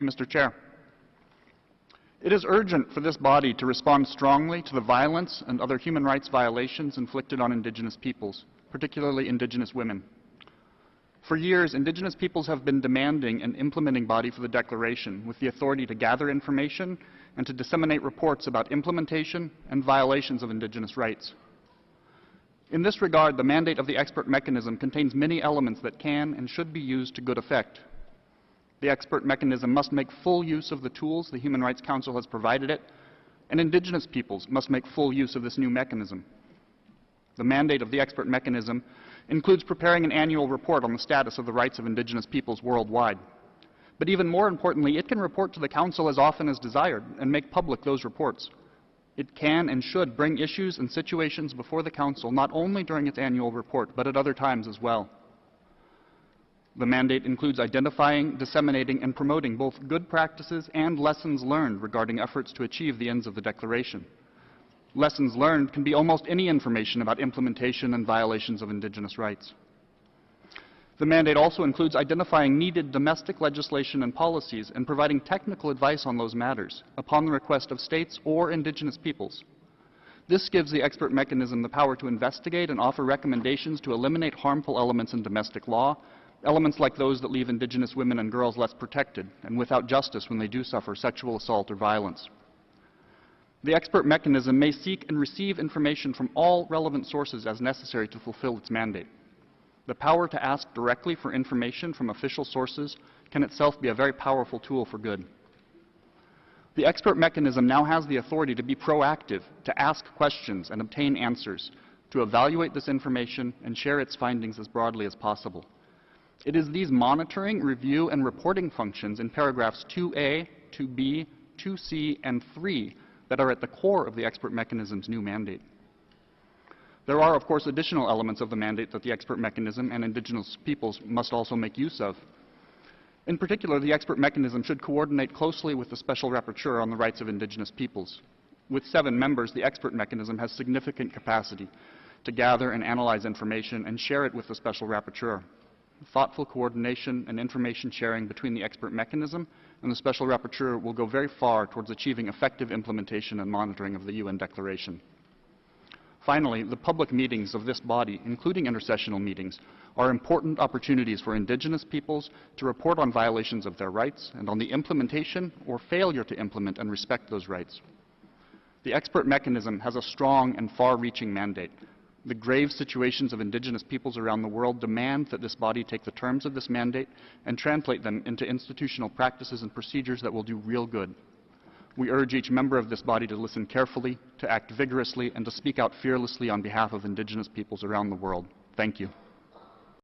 Mr. Chair, it is urgent for this body to respond strongly to the violence and other human rights violations inflicted on Indigenous peoples, particularly Indigenous women. For years, Indigenous peoples have been demanding an implementing body for the Declaration with the authority to gather information and to disseminate reports about implementation and violations of Indigenous rights. In this regard, the mandate of the expert mechanism contains many elements that can and should be used to good effect. The expert mechanism must make full use of the tools the Human Rights Council has provided it, and Indigenous peoples must make full use of this new mechanism. The mandate of the expert mechanism includes preparing an annual report on the status of the rights of Indigenous peoples worldwide. But even more importantly, it can report to the Council as often as desired and make public those reports. It can and should bring issues and situations before the Council not only during its annual report, but at other times as well. The mandate includes identifying, disseminating, and promoting both good practices and lessons learned regarding efforts to achieve the ends of the Declaration. Lessons learned can be almost any information about implementation and violations of Indigenous rights. The mandate also includes identifying needed domestic legislation and policies and providing technical advice on those matters upon the request of states or Indigenous peoples. This gives the expert mechanism the power to investigate and offer recommendations to eliminate harmful elements in domestic law, elements like those that leave Indigenous women and girls less protected and without justice when they do suffer sexual assault or violence. The expert mechanism may seek and receive information from all relevant sources as necessary to fulfill its mandate. The power to ask directly for information from official sources can itself be a very powerful tool for good. The expert mechanism now has the authority to be proactive, to ask questions and obtain answers, to evaluate this information and share its findings as broadly as possible. It is these monitoring, review, and reporting functions in paragraphs 2A, 2B, 2C, and 3 that are at the core of the expert mechanism's new mandate. There are, of course, additional elements of the mandate that the expert mechanism and Indigenous peoples must also make use of. In particular, the expert mechanism should coordinate closely with the Special Rapporteur on the rights of Indigenous peoples. With 7 members, the expert mechanism has significant capacity to gather and analyze information and share it with the Special Rapporteur. Thoughtful coordination and information sharing between the expert mechanism and the Special Rapporteur will go very far towards achieving effective implementation and monitoring of the UN Declaration. Finally, the public meetings of this body, including intersessional meetings, are important opportunities for Indigenous peoples to report on violations of their rights and on the implementation or failure to implement and respect those rights. The expert mechanism has a strong and far-reaching mandate. The grave situations of Indigenous peoples around the world demand that this body take the terms of this mandate and translate them into institutional practices and procedures that will do real good. We urge each member of this body to listen carefully, to act vigorously, and to speak out fearlessly on behalf of Indigenous peoples around the world. Thank you.